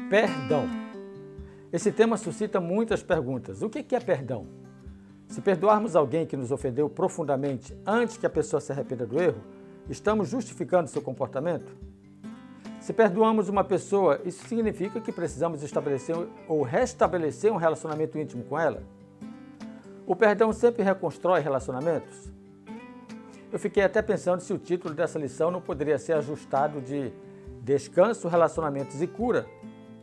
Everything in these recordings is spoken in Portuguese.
Perdão. Esse tema suscita muitas perguntas. O que é perdão? Se perdoarmos alguém que nos ofendeu profundamente antes que a pessoa se arrependa do erro, estamos justificando seu comportamento? Se perdoamos uma pessoa, isso significa que precisamos estabelecer ou restabelecer um relacionamento íntimo com ela? O perdão sempre reconstrói relacionamentos? Eu fiquei até pensando se o título dessa lição não poderia ser ajustado de Descanso, Relacionamentos e Cura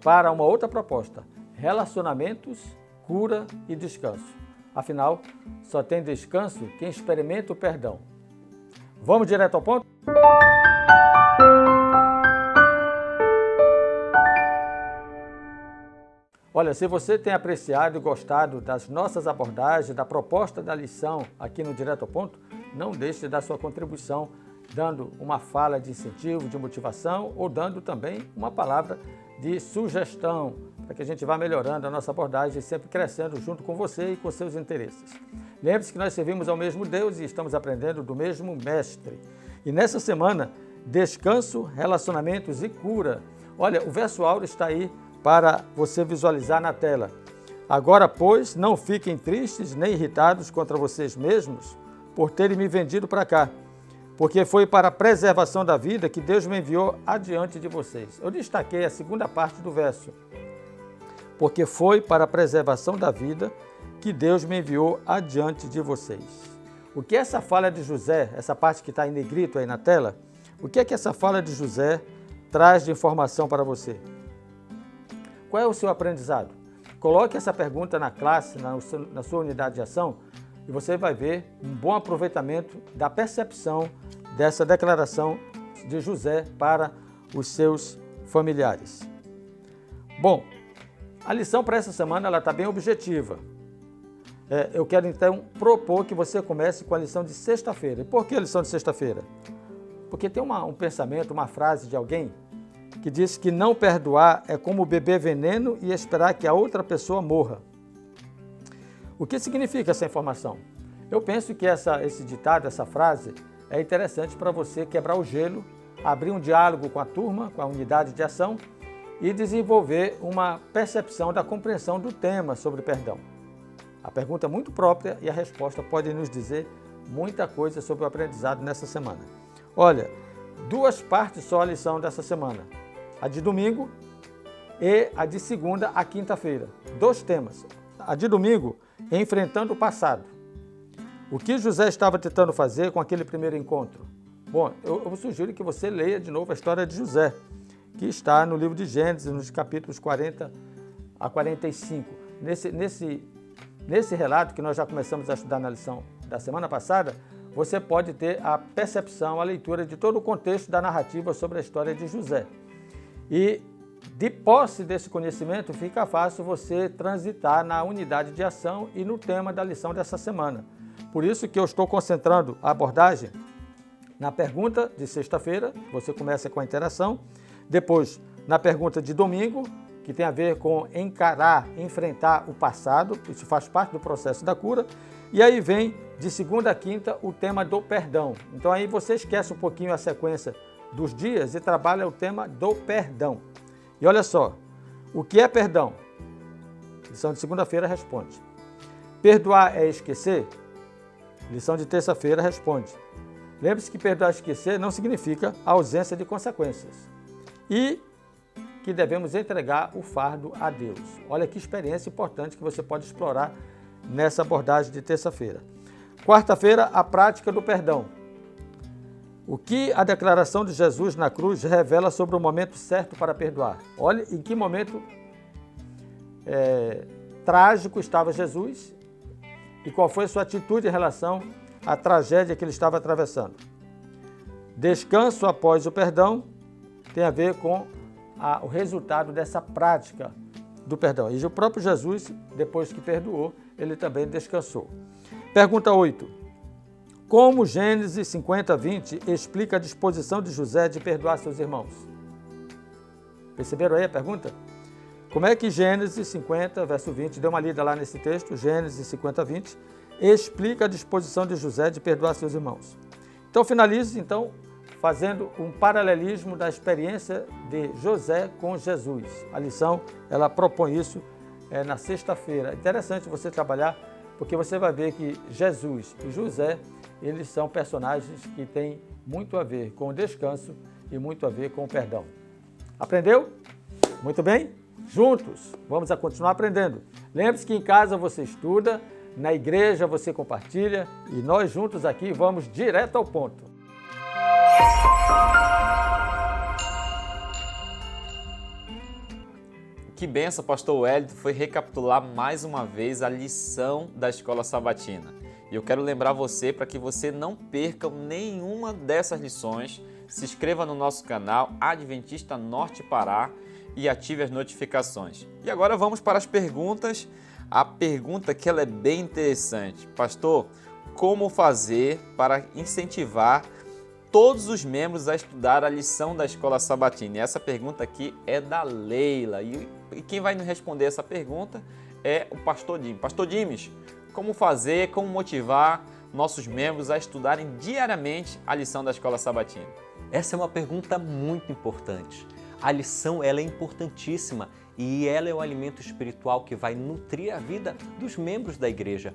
para uma outra proposta: Relacionamentos, Cura e Descanso. Afinal, só tem descanso quem experimenta o perdão. Vamos direto ao ponto? Olha, se você tem apreciado e gostado das nossas abordagens, da proposta da lição aqui no Direto ao Ponto, não deixe de dar sua contribuição, dando uma fala de incentivo, de motivação ou dando também uma palavra de sugestão, para que a gente vá melhorando a nossa abordagem e sempre crescendo junto com você e com seus interesses. Lembre-se que nós servimos ao mesmo Deus e estamos aprendendo do mesmo Mestre. E nessa semana, descanso, relacionamentos e cura. Olha, o verso áureo está aí para você visualizar na tela. Agora, pois, não fiquem tristes nem irritados contra vocês mesmos por terem me vendido para cá, porque foi para a preservação da vida que Deus me enviou adiante de vocês. Eu destaquei a segunda parte do verso. Porque foi para a preservação da vida que Deus me enviou adiante de vocês. O que essa fala de José, essa parte que está em negrito aí na tela, o que é que essa fala de José traz de informação para você? Qual é o seu aprendizado? Coloque essa pergunta na classe, na sua unidade de ação, e você vai ver um bom aproveitamento da percepção dessa declaração de José para os seus familiares. Bom, a lição para essa semana ela está bem objetiva. Eu quero então propor que você comece com a lição de sexta-feira. E por que a lição de sexta-feira? Porque tem um pensamento, uma frase de alguém que diz que não perdoar é como beber veneno e esperar que a outra pessoa morra. O que significa essa informação? Eu penso que esse ditado, essa frase, é interessante para você quebrar o gelo, abrir um diálogo com a turma, com a unidade de ação e desenvolver uma percepção da compreensão do tema sobre perdão. A pergunta é muito própria e a resposta pode nos dizer muita coisa sobre o aprendizado nessa semana. Olha, duas partes só a lição dessa semana. A de domingo e a de segunda a quinta-feira. Dois temas. A de domingo, enfrentando o passado. O que José estava tentando fazer com aquele primeiro encontro? Bom, eu sugiro que você leia de novo a história de José, que está no livro de Gênesis, nos capítulos 40 a 45. Nesse relato que nós já começamos a estudar na lição da semana passada, você pode ter a percepção, a leitura de todo o contexto da narrativa sobre a história de José. E de posse desse conhecimento, fica fácil você transitar na unidade de ação e no tema da lição dessa semana. Por isso que eu estou concentrando a abordagem na pergunta de sexta-feira, você começa com a interação, depois na pergunta de domingo, que tem a ver com encarar, enfrentar o passado, isso faz parte do processo da cura, e aí vem de segunda a quinta o tema do perdão. Então aí você esquece um pouquinho a sequência dos dias e trabalha o tema do perdão. E olha só, o que é perdão? Lição de segunda-feira responde. Perdoar é esquecer? Lição de terça-feira responde. Lembre-se que perdoar e esquecer não significa a ausência de consequências. E que devemos entregar o fardo a Deus. Olha que experiência importante que você pode explorar nessa abordagem de terça-feira. Quarta-feira, a prática do perdão. O que a declaração de Jesus na cruz revela sobre o momento certo para perdoar? Olha em que momento trágico estava Jesus e qual foi a sua atitude em relação à tragédia que ele estava atravessando. Descanso após o perdão tem a ver com o resultado dessa prática do perdão. E o próprio Jesus, depois que perdoou, ele também descansou. Pergunta 8. Como Gênesis 50, 20 explica a disposição de José de perdoar seus irmãos? Perceberam aí a pergunta? Como é que Gênesis 50, verso 20, dê uma lida lá nesse texto, Gênesis 50, 20, explica a disposição de José de perdoar seus irmãos. Então finalize, fazendo um paralelismo da experiência de José com Jesus. A lição, ela propõe isso na sexta-feira. É interessante você trabalhar, porque você vai ver que Jesus e José, eles são personagens que têm muito a ver com o descanso e muito a ver com o perdão. Aprendeu? Muito bem? Juntos, vamos a continuar aprendendo. Lembre-se que em casa você estuda, na igreja você compartilha e nós juntos aqui vamos direto ao ponto. Que benção, pastor Wellington, foi recapitular mais uma vez a lição da Escola Sabatina. E eu quero lembrar você, para que você não perca nenhuma dessas lições, se inscreva no nosso canal Adventista Norte Pará e ative as notificações. E agora vamos para as perguntas. A pergunta que ela é bem interessante. Pastor, como fazer para incentivar todos os membros a estudar a lição da Escola Sabatina? E essa pergunta aqui é da Leila. E quem vai nos responder essa pergunta é o pastor Dimes. Pastor Dimes, como fazer, como motivar nossos membros a estudarem diariamente a lição da Escola Sabatina? Essa é uma pergunta muito importante. A lição ela é importantíssima e ela é um alimento espiritual que vai nutrir a vida dos membros da igreja.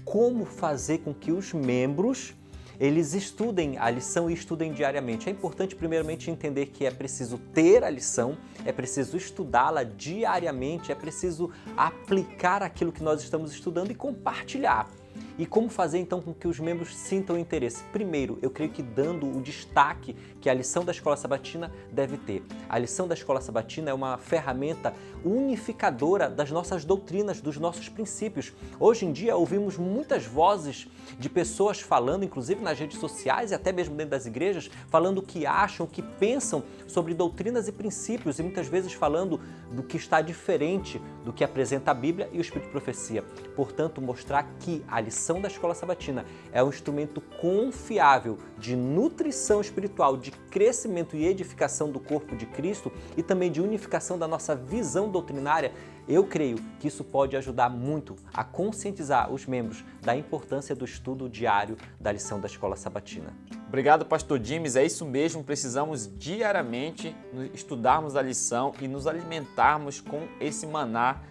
Como fazer com que os membros eles estudem a lição e estudem diariamente? É importante primeiramente entender que é preciso ter a lição, é preciso estudá-la diariamente, é preciso aplicar aquilo que nós estamos estudando e compartilhar. E como fazer então com que os membros sintam interesse? Primeiro, eu creio que dando o destaque que a lição da Escola Sabatina deve ter. A lição da Escola Sabatina é uma ferramenta unificadora das nossas doutrinas, dos nossos princípios. Hoje em dia ouvimos muitas vozes de pessoas falando, inclusive nas redes sociais e até mesmo dentro das igrejas, falando o que acham, o que pensam sobre doutrinas e princípios e muitas vezes falando do que está diferente do que apresenta a Bíblia e o Espírito de Profecia. Portanto, mostrar que a lição da Escola Sabatina é um instrumento confiável de nutrição espiritual, de crescimento e edificação do corpo de Cristo e também de unificação da nossa visão doutrinária. Eu creio que isso pode ajudar muito a conscientizar os membros da importância do estudo diário da lição da Escola Sabatina. Obrigado, pastor Dimes. É isso mesmo, precisamos diariamente estudarmos a lição e nos alimentarmos com esse maná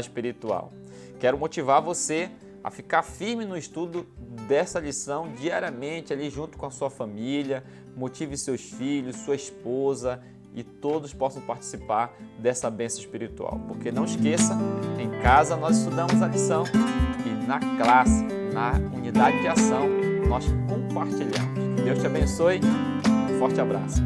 espiritual. Quero motivar você a ficar firme no estudo dessa lição diariamente, ali junto com a sua família, motive seus filhos, sua esposa e todos possam participar dessa bênção espiritual. Porque não esqueça, em casa nós estudamos a lição e na classe, na unidade de ação, nós compartilhamos. Que Deus te abençoe. Um forte abraço.